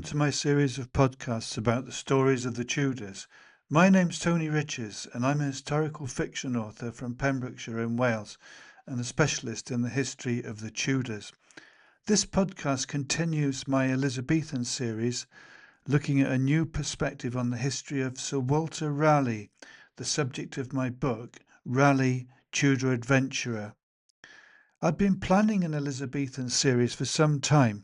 to my series of podcasts about the stories of the Tudors. My name's Tony Riches, and I'm a historical fiction author from Pembrokeshire in Wales and a specialist in the history of the Tudors. This podcast continues my Elizabethan series, looking at a new perspective on the history of Sir Walter Raleigh, the subject of my book, Raleigh, Tudor Adventurer. I'd been planning an Elizabethan series for some time,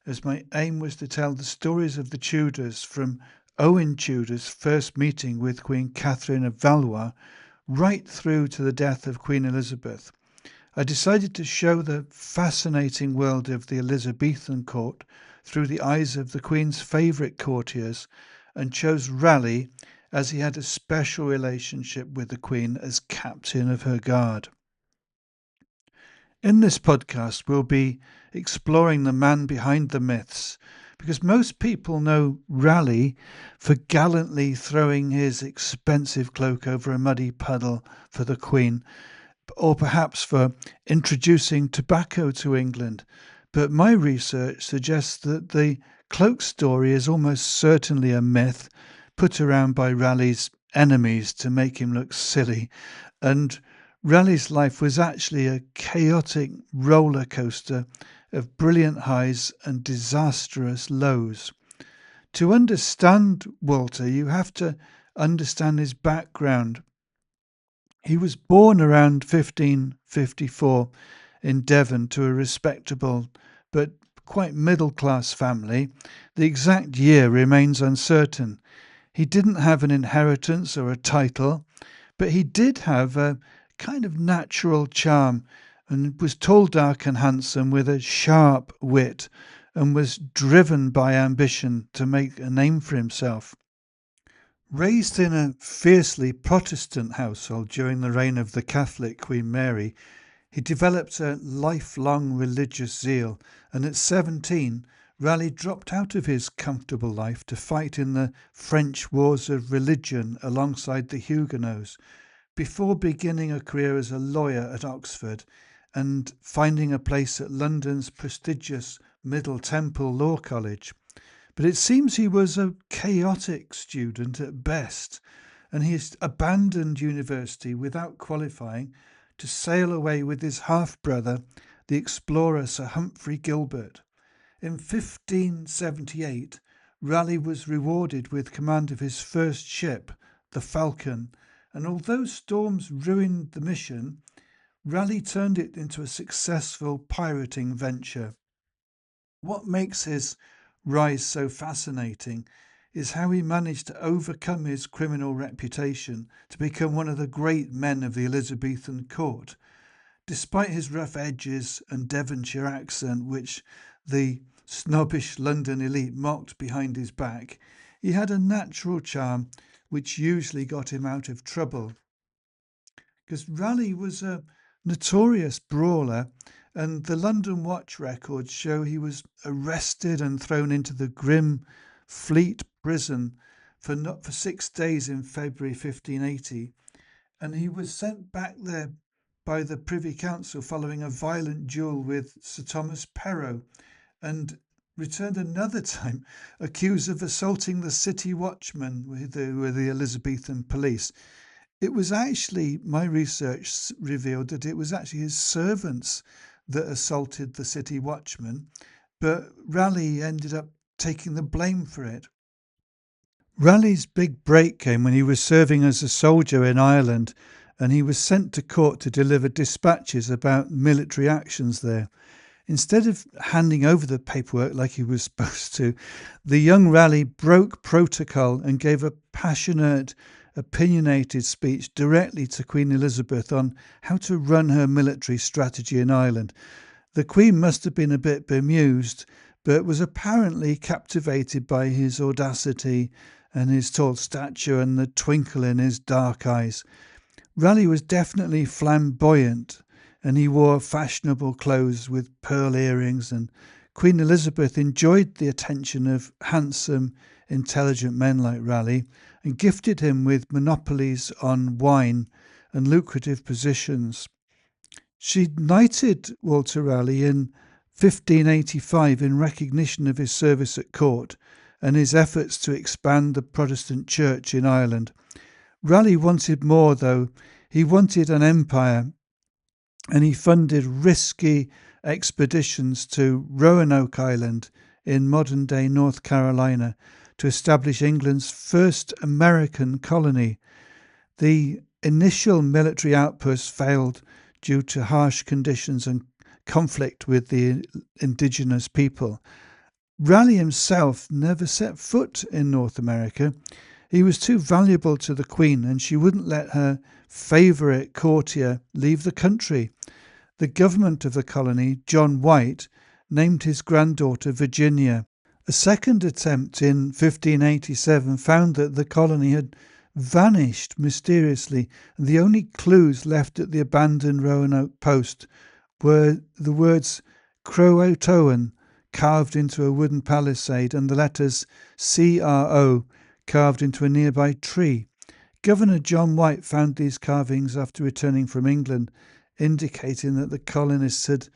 as my aim was to tell the stories of the Tudors from Owen Tudor's first meeting with Queen Catherine of Valois right through to the death of Queen Elizabeth. I decided to show the fascinating world of the Elizabethan court through the eyes of the Queen's favourite courtiers, and chose Raleigh as he had a special relationship with the Queen as captain of her guard. In this podcast, we'll be exploring the man behind the myths, because most people know Raleigh for gallantly throwing his expensive cloak over a muddy puddle for the Queen, or perhaps for introducing tobacco to England. But my research suggests that the cloak story is almost certainly a myth put around by Raleigh's enemies to make him look silly, and Raleigh's life was actually a chaotic roller coaster of brilliant highs and disastrous lows. To understand Walter, you have to understand his background. He was born around 1554 in Devon to a respectable but quite middle-class family. The exact year remains uncertain. He didn't have an inheritance or a title, but he did have a kind of natural charm, and was tall, dark and handsome with a sharp wit, and was driven by ambition to make a name for himself. Raised in a fiercely Protestant household during the reign of the Catholic Queen Mary, he developed a lifelong religious zeal, and at 17 Raleigh dropped out of his comfortable life to fight in the French wars of religion alongside the Huguenots, before beginning a career as a lawyer at Oxford and finding a place at London's prestigious Middle Temple Law College. But it seems he was a chaotic student at best, and he abandoned university without qualifying to sail away with his half-brother, the explorer Sir Humphrey Gilbert. In 1578, Raleigh was rewarded with command of his first ship, the Falcon, and although storms ruined the mission, Raleigh turned it into a successful pirating venture. What makes his rise so fascinating is how he managed to overcome his criminal reputation to become one of the great men of the Elizabethan court. Despite his rough edges and Devonshire accent, which the snobbish London elite mocked behind his back, he had a natural charm which usually got him out of trouble. Because Raleigh was a notorious brawler, and the London Watch records show he was arrested and thrown into the grim Fleet prison for 6 days in February 1580, and he was sent back there by the Privy Council following a violent duel with Sir Thomas Perrot, and returned another time accused of assaulting the city watchman with the Elizabethan police. It was actually, my research revealed that it was actually his servants that assaulted the city watchman, but Raleigh ended up taking the blame for it. Raleigh's big break came when he was serving as a soldier in Ireland, and he was sent to court to deliver dispatches about military actions there. Instead of handing over the paperwork like he was supposed to, the young Raleigh broke protocol and gave a passionate, opinionated speech directly to Queen Elizabeth on how to run her military strategy in Ireland. The Queen must have been a bit bemused, but was apparently captivated by his audacity and his tall stature and the twinkle in his dark eyes. Raleigh was definitely flamboyant, and he wore fashionable clothes with pearl earrings, and Queen Elizabeth enjoyed the attention of handsome, intelligent men like Raleigh and gifted him with monopolies on wine and lucrative positions. She knighted Walter Raleigh in 1585 in recognition of his service at court, and his efforts to expand the Protestant church in Ireland. Raleigh wanted more, though. He wanted an empire, and he funded risky expeditions to Roanoke Island in modern-day North Carolina to establish England's first American colony. The initial military outpost failed due to harsh conditions and conflict with the indigenous people. Raleigh himself never set foot in North America. He was too valuable to the Queen, and she wouldn't let her favourite courtier leave the country. The government of the colony, John White, named his granddaughter Virginia. A second attempt in 1587 found that the colony had vanished mysteriously, and the only clues left at the abandoned Roanoke post were the words Croatoan carved into a wooden palisade and the letters CRO carved into a nearby tree. Governor John White found these carvings after returning from England, indicating that the colonists had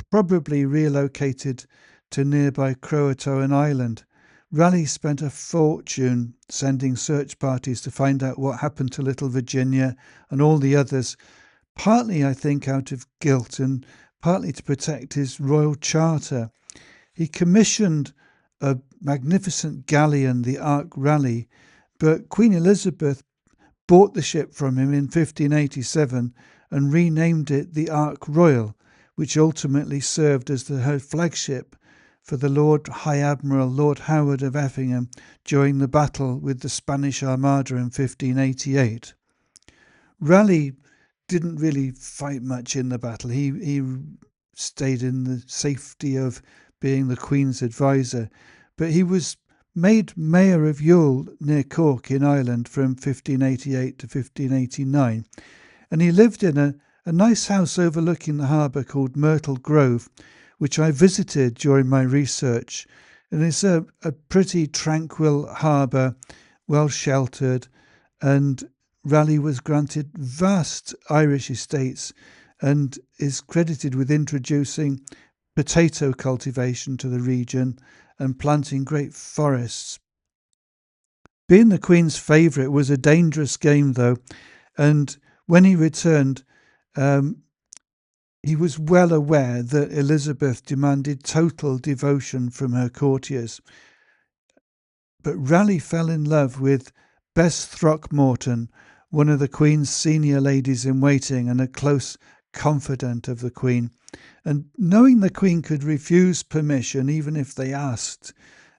probably relocated to nearby Croatoan Island. Raleigh spent a fortune sending search parties to find out what happened to little Virginia and all the others, partly, I think, out of guilt and partly to protect his royal charter. He commissioned a magnificent galleon, the Ark Raleigh, but Queen Elizabeth bought the ship from him in 1587 and renamed it the Ark Royal, which ultimately served as her flagship for the Lord High Admiral Lord Howard of Effingham during the battle with the Spanish Armada in 1588. Raleigh didn't really fight much in the battle. He stayed in the safety of being the Queen's advisor, but he was made Mayor of Youghal near Cork in Ireland from 1588 to 1589, and he lived in a nice house overlooking the harbour called Myrtle Grove, which I visited during my research, and it's a pretty tranquil harbour, well sheltered, and Raleigh was granted vast Irish estates and is credited with introducing potato cultivation to the region and planting great forests. Being the Queen's favourite was a dangerous game, though, and when he returned, he was well aware that Elizabeth demanded total devotion from her courtiers. But Raleigh fell in love with Bess Throckmorton, one of the Queen's senior ladies in waiting and a close confidant of the Queen. And knowing the Queen could refuse permission even if they asked,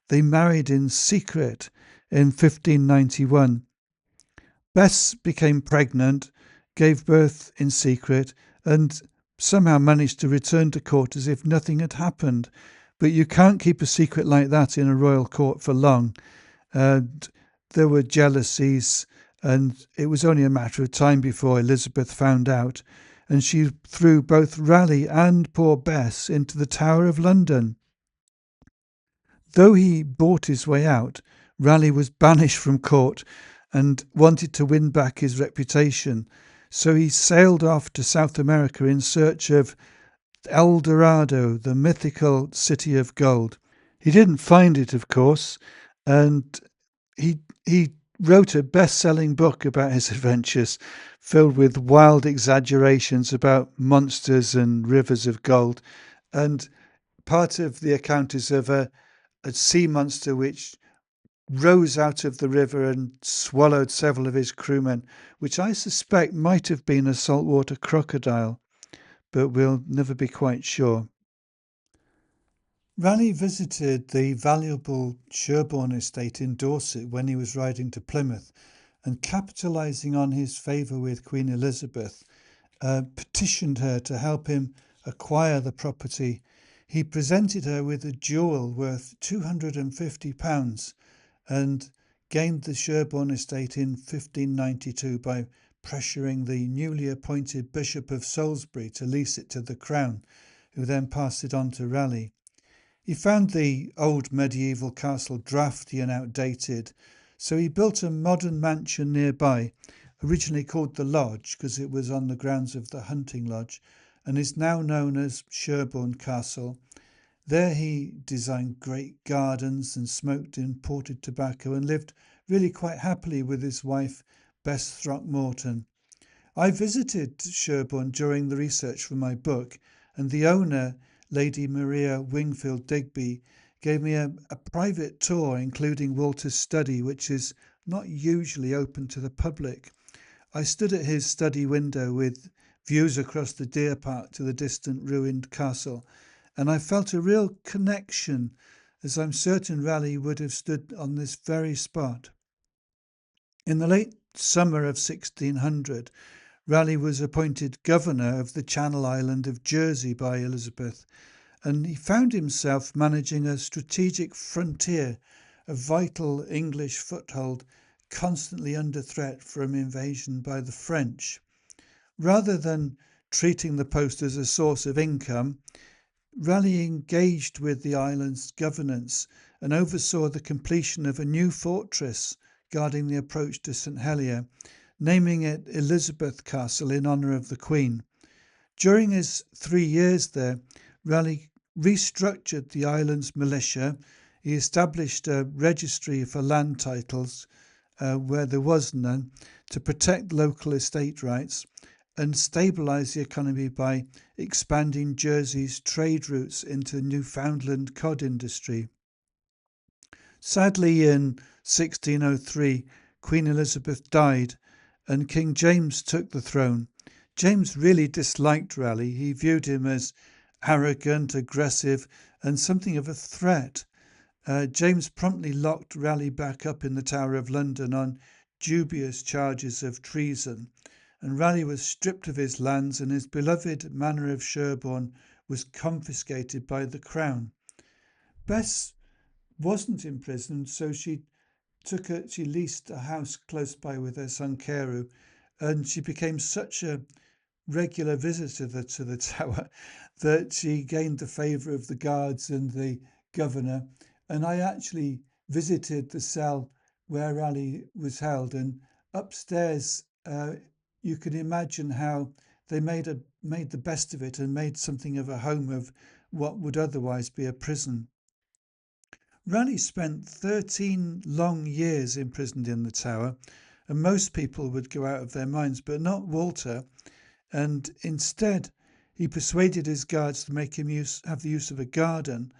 they married in secret in 1591. Bess became pregnant, gave birth in secret, and somehow managed to return to court as if nothing had happened. But you can't keep a secret like that in a royal court for long. There were jealousies, and it was only a matter of time before Elizabeth found out, and she threw both Raleigh and poor Bess into the Tower of London. Though he bought his way out, Raleigh was banished from court and wanted to win back his reputation. So he sailed off to South America in search of El Dorado, the mythical city of gold. He didn't find it, of course, and he wrote a best-selling book about his adventures, filled with wild exaggerations about monsters and rivers of gold. And part of the account is of a sea monster which rose out of the river and swallowed several of his crewmen, which I suspect might have been a saltwater crocodile, but we'll never be quite sure. Raleigh visited the valuable Sherborne estate in Dorset when he was riding to Plymouth, and capitalising on his favour with Queen Elizabeth, petitioned her to help him acquire the property. He presented her with a jewel worth £250 and gained the Sherborne estate in 1592 by pressuring the newly appointed Bishop of Salisbury to lease it to the Crown, who then passed it on to Raleigh. He found the old medieval castle draughty and outdated, so he built a modern mansion nearby, originally called the Lodge because it was on the grounds of the hunting lodge, and is now known as Sherborne Castle. There he designed great gardens and smoked imported tobacco and lived really quite happily with his wife, Bess Throckmorton. I visited Sherborne during the research for my book, and the owner, Lady Maria Wingfield Digby, gave me a private tour, including Walter's study, which is not usually open to the public. I stood at his study window with views across the deer park to the distant ruined castle, and I felt a real connection, as I'm certain Raleigh would have stood on this very spot. In the late summer of 1600, Raleigh was appointed governor of the Channel Island of Jersey by Elizabeth, and he found himself managing a strategic frontier, a vital English foothold constantly under threat from invasion by the French. Rather than treating the post as a source of income, Raleigh engaged with the island's governance and oversaw the completion of a new fortress guarding the approach to St Helier, naming it Elizabeth Castle in honour of the Queen. During his 3 years there, Raleigh restructured the island's militia. He established a registry for land titles where there was none to protect local estate rights and stabilise the economy by expanding Jersey's trade routes into Newfoundland cod industry. Sadly, in 1603, Queen Elizabeth died and King James took the throne. James really disliked Raleigh. He viewed him as arrogant, aggressive, and something of a threat. James promptly locked Raleigh back up in the Tower of London on dubious charges of treason, and Raleigh was stripped of his lands and his beloved manor of Sherborne was confiscated by the Crown. Bess wasn't imprisoned, so she leased a house close by with her son Carew, and she became such a regular visitor to the tower that she gained the favour of the guards and the governor. And I actually visited the cell where Raleigh was held, and upstairs you can imagine how they made the best of it and made something of a home of what would otherwise be a prison. Raleigh spent 13 long years imprisoned in the Tower, and most people would go out of their minds, but not Walter. And instead, he persuaded his guards to make him have the use of a garden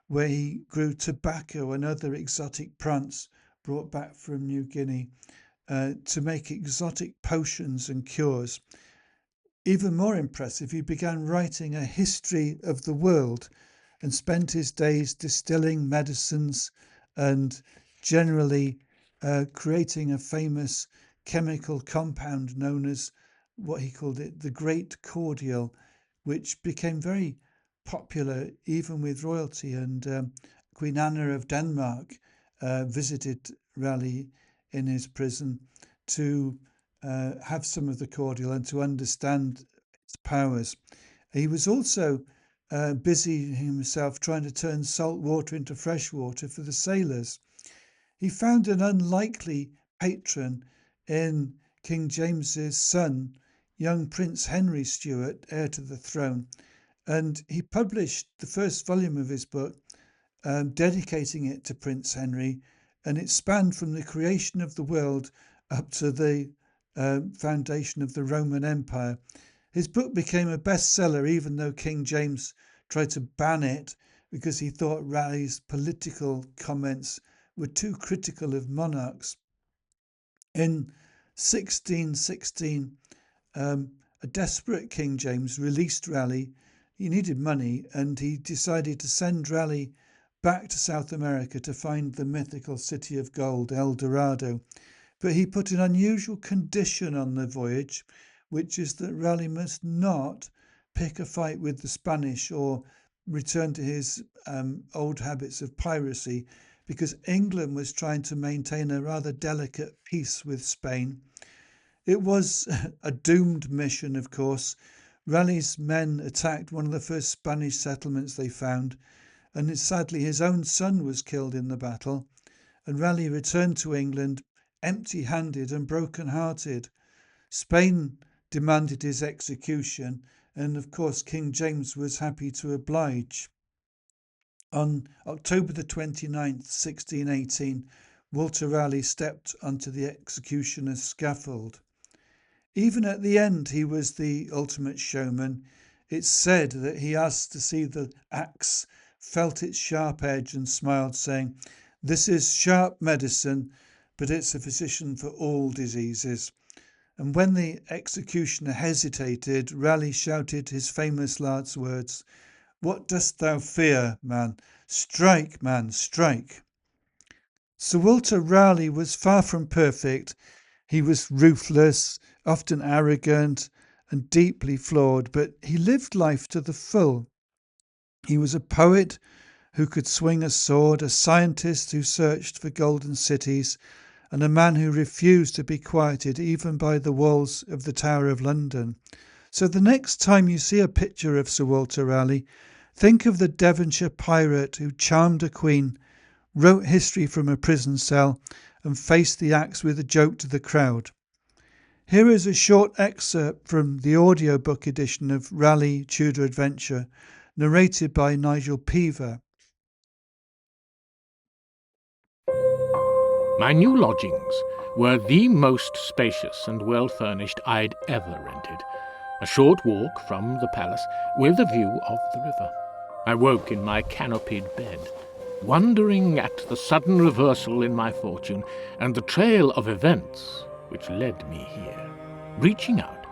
where he grew tobacco and other exotic plants brought back from New Guinea to make exotic potions and cures. Even more impressive, he began writing a history of the world and spent his days distilling medicines and generally creating a famous chemical compound known as what he called it the Great Cordial, which became very popular even with royalty. And Queen Anna of Denmark visited Raleigh in his prison to have some of the cordial and to understand its powers. He was also busy himself trying to turn salt water into fresh water for the sailors. He found an unlikely patron in King James's son, young Prince Henry Stuart, heir to the throne, and he published the first volume of his book, dedicating it to Prince Henry, and it spanned from the creation of the world up to the foundation of the Roman Empire. His book became a bestseller, even though King James tried to ban it because he thought Raleigh's political comments were too critical of monarchs. In 1616, a desperate King James released Raleigh. He needed money and he decided to send Raleigh back to South America to find the mythical city of gold, El Dorado. But he put an unusual condition on the voyage, which is that Raleigh must not pick a fight with the Spanish or return to his old habits of piracy, because England was trying to maintain a rather delicate peace with Spain. It was a doomed mission, of course. Raleigh's men attacked one of the first Spanish settlements they found, and sadly his own son was killed in the battle, and Raleigh returned to England empty handed and broken hearted. Spain demanded his execution, and of course, King James was happy to oblige. On October the 29th, 1618, Walter Raleigh stepped onto the executioner's scaffold. Even at the end, he was the ultimate showman. It's said that he asked to see the axe, felt its sharp edge, and smiled, saying, "This is sharp medicine, but it's a physician for all diseases." And when the executioner hesitated, Raleigh shouted his famous last words, "What dost thou fear, man? Strike, man, strike." Sir Walter Raleigh was far from perfect. He was ruthless, often arrogant, and deeply flawed, but he lived life to the full. He was a poet who could swing a sword, a scientist who searched for golden cities, and a man who refused to be quieted even by the walls of the Tower of London. So the next time you see a picture of Sir Walter Raleigh, think of the Devonshire pirate who charmed a queen, wrote history from a prison cell, and faced the axe with a joke to the crowd. Here is a short excerpt from the audiobook edition of Raleigh, Tudor Adventurer, narrated by Nigel Peaver. My new lodgings were the most spacious and well-furnished I'd ever rented. A short walk from the palace with a view of the river. I woke in my canopied bed, wondering at the sudden reversal in my fortune and the trail of events which led me here. Reaching out,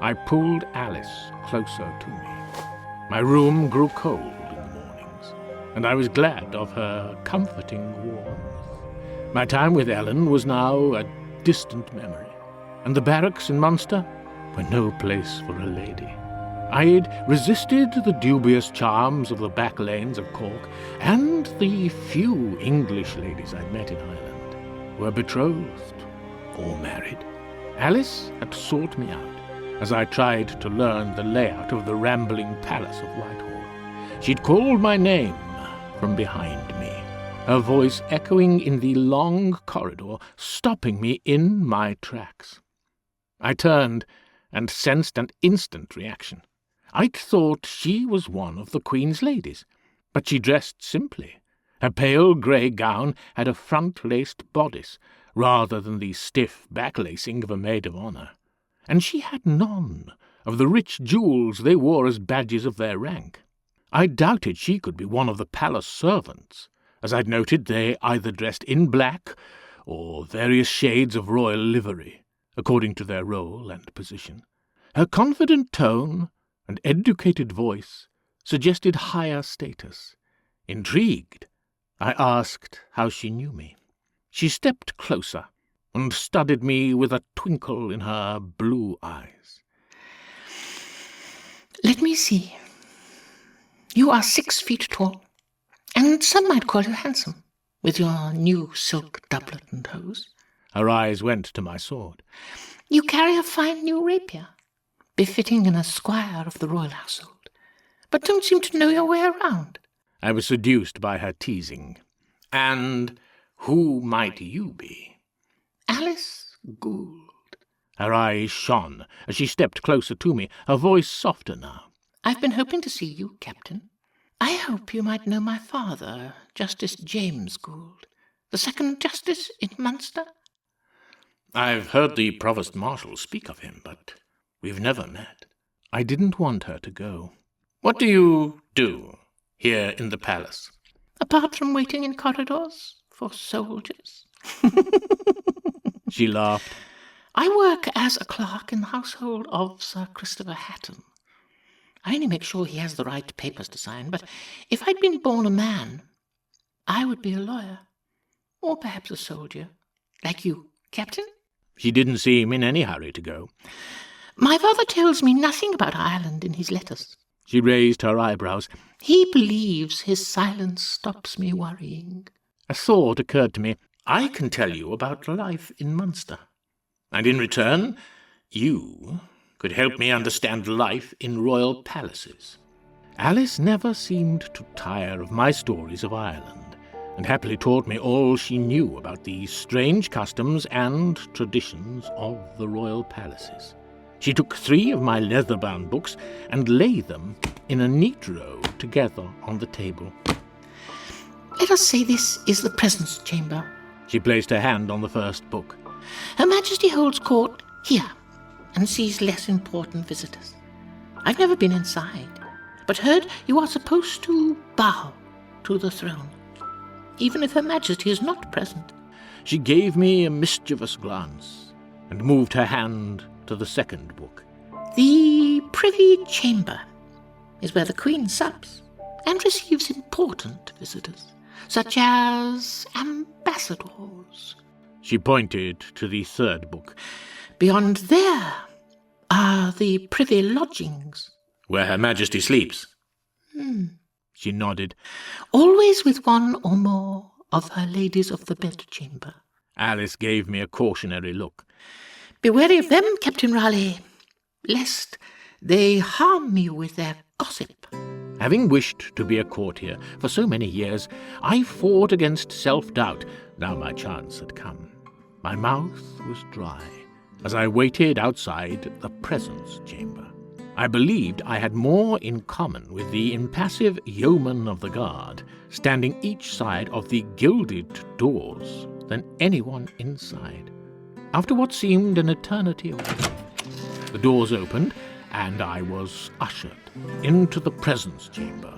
I pulled Alice closer to me. My room grew cold in the mornings, and I was glad of her comforting warmth. My time with Ellen was now a distant memory, and the barracks in Munster were no place for a lady. I'd resisted the dubious charms of the back lanes of Cork, and the few English ladies I'd met in Ireland were betrothed or married. Alice had sought me out as I tried to learn the layout of the rambling palace of Whitehall. She'd called my name from behind me, her voice echoing in the long corridor, stopping me in my tracks. I turned and sensed an instant reaction. I'd thought she was one of the Queen's ladies, but she dressed simply. Her pale grey gown had a front-laced bodice, rather than the stiff back-lacing of a maid of honour, and she had none of the rich jewels they wore as badges of their rank. I doubted she could be one of the palace servants, as I'd noted they either dressed in black or various shades of royal livery, according to their role and position. Her confident tone and educated voice suggested higher status. Intrigued, I asked how she knew me. She stepped closer and studied me with a twinkle in her blue eyes. Let me see. You are 6 feet tall, and some might call you handsome, with your new silk doublet and hose. Her eyes went to my sword. You carry a fine new rapier, befitting an esquire of the royal household, but don't seem to know your way around. I was seduced by her teasing. And who might you be? Alice Gould. Her eyes shone as she stepped closer to me, her voice softer now. I've been hoping to see you, Captain. I hope you might know my father, Justice James Gould, the second justice in Munster. I've heard the Provost Marshal speak of him, but we've never met. I didn't want her to go. What do you do here in the palace? Apart from waiting in corridors for soldiers. She laughed. I work as a clerk in the household of Sir Christopher Hatton. I only make sure he has the right papers to sign, but if I'd been born a man, I would be a lawyer, or perhaps a soldier, like you, Captain. She didn't seem in any hurry to go. My father tells me nothing about Ireland in his letters. She raised her eyebrows. He believes his silence stops me worrying. A thought occurred to me. I can tell you about life in Munster, and in return, you could help me understand life in royal palaces. Alice never seemed to tire of my stories of Ireland, and happily taught me all she knew about the strange customs and traditions of the royal palaces. She took 3 of my leather-bound books and laid them in a neat row together on the table. Let us say this is the presence chamber. She placed her hand on the first book. Her Majesty holds court here and sees less important visitors. I've never been inside, but heard you are supposed to bow to the throne, even if Her Majesty is not present. She gave me a mischievous glance and moved her hand to the second book. The Privy Chamber is where the Queen sups and receives important visitors, such as ambassadors. She pointed to the third book. Beyond there are the privy lodgings. Where Her Majesty sleeps. She nodded. Always with one or more of her ladies of the bedchamber. Alice gave me a cautionary look. Be wary of them, Captain Raleigh, lest they harm you with their gossip. Having wished to be a courtier for so many years, I fought against self-doubt. Now my chance had come. My mouth was dry as I waited outside the presence chamber. I believed I had more in common with the impassive yeomen of the guard, standing each side of the gilded doors, than anyone inside. After what seemed an eternity away, the doors opened, and I was ushered into the presence chamber.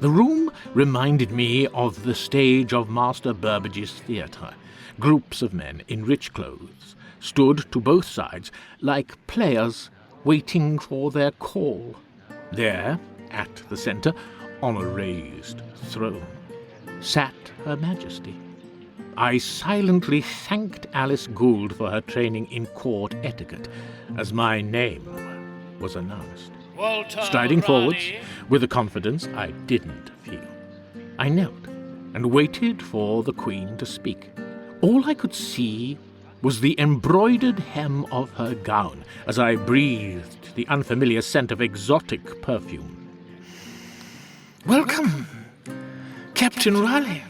The room reminded me of the stage of Master Burbage's theatre. Groups of men in rich clothes stood to both sides like players waiting for their call. There, at the centre, on a raised throne, sat Her Majesty. I silently thanked Alice Gould for her training in court etiquette as my name was announced. Striding forwards with a confidence I didn't feel, I knelt and waited for the Queen to speak. All I could see was the embroidered hem of her gown as I breathed the unfamiliar scent of exotic perfume. Welcome, Captain Raleigh.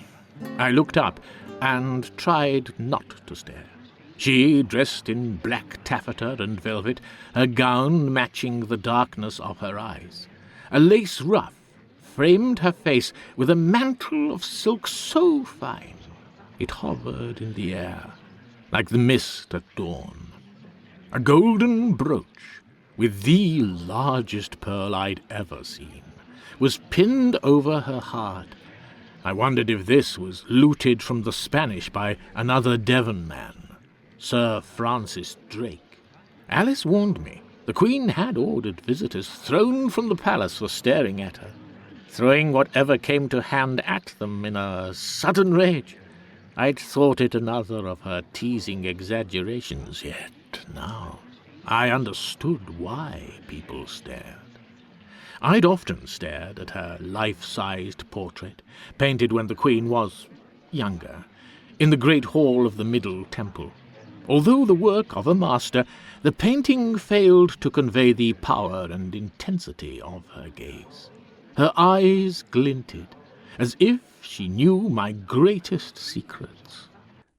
I looked up and tried not to stare. She, dressed in black taffeta and velvet, her gown matching the darkness of her eyes. A lace ruff framed her face with a mantle of silk so fine it hovered in the air, like the mist at dawn. A golden brooch, with the largest pearl I'd ever seen, was pinned over her heart. I wondered if this was looted from the Spanish by another Devon man, Sir Francis Drake. Alice warned me. The Queen had ordered visitors thrown from the palace for staring at her, throwing whatever came to hand at them in a sudden rage. I'd thought it another of her teasing exaggerations, yet now I understood why people stared. I'd often stared at her life-sized portrait, painted when the Queen was younger, in the great hall of the Middle Temple. Although the work of a master, the painting failed to convey the power and intensity of her gaze. Her eyes glinted, as if she knew my greatest secrets.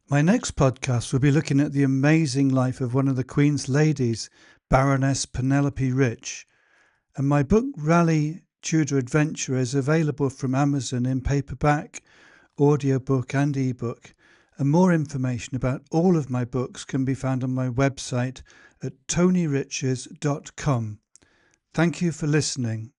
My next podcast will be looking at the amazing life of one of the Queen's ladies, Baroness Penelope Rich. And my book, Raleigh, Tudor Adventurer, is available from Amazon in paperback, audiobook and ebook. And more information about all of my books can be found on my website at tonyriches.com. Thank you for listening.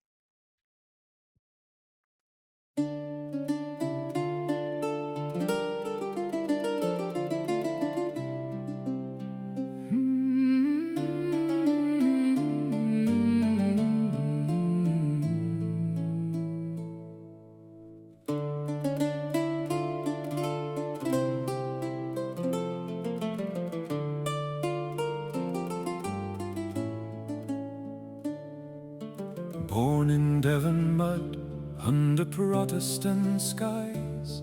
Born in Devon mud, under Protestant skies,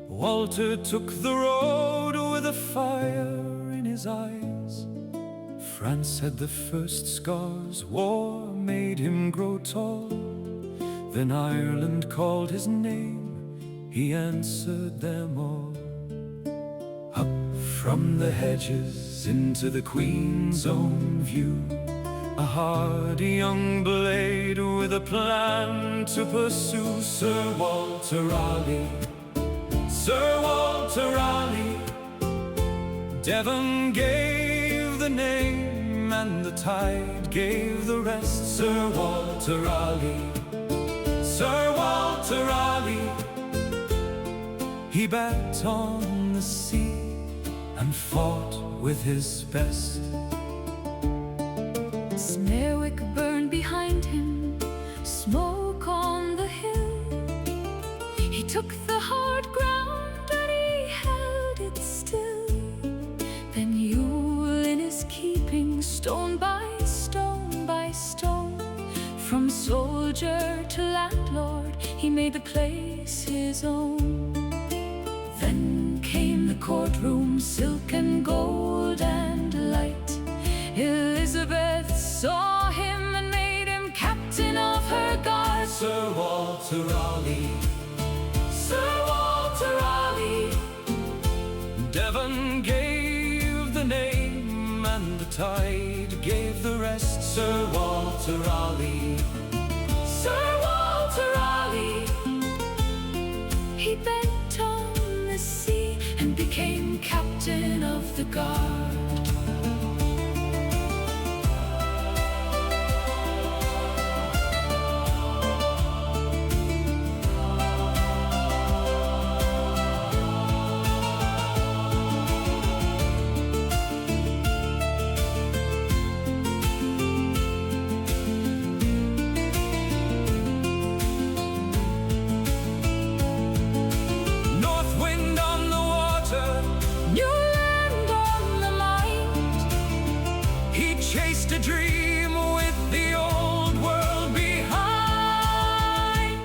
Walter took the road with a fire in his eyes. France had the first scars, war made him grow tall. Then Ireland called his name, he answered them all. Up from the hedges into the Queen's own view, a hardy young blade with a plan to pursue. Sir Walter Raleigh Sir Walter Raleigh. Devon gave the name and the tide gave the rest. Sir Walter Raleigh, Sir Walter Raleigh. He backed on the sea and fought with his best. Snarewick burned behind him, smoke on the hill. He took the hard ground, but he held it still. Then Yule in his keeping, stone by stone by stone. From soldier to landlord, he made the place his own. Then came the courtroom, silk and gold and light. Elizabeth saw him and made him captain of her guard. Sir Walter Raleigh, Sir Walter Raleigh. Devon gave the name and the tide gave the rest. Sir Walter Raleigh, Sir Walter Raleigh. He bent on the sea and became captain of the guard. chased a dream with the old world behind.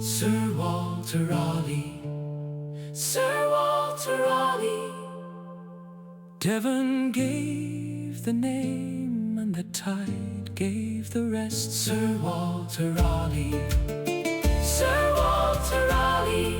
Sir Walter Raleigh, Sir Walter Raleigh. Devon gave the name and the tide gave the rest. Sir Walter Raleigh, Sir Walter Raleigh.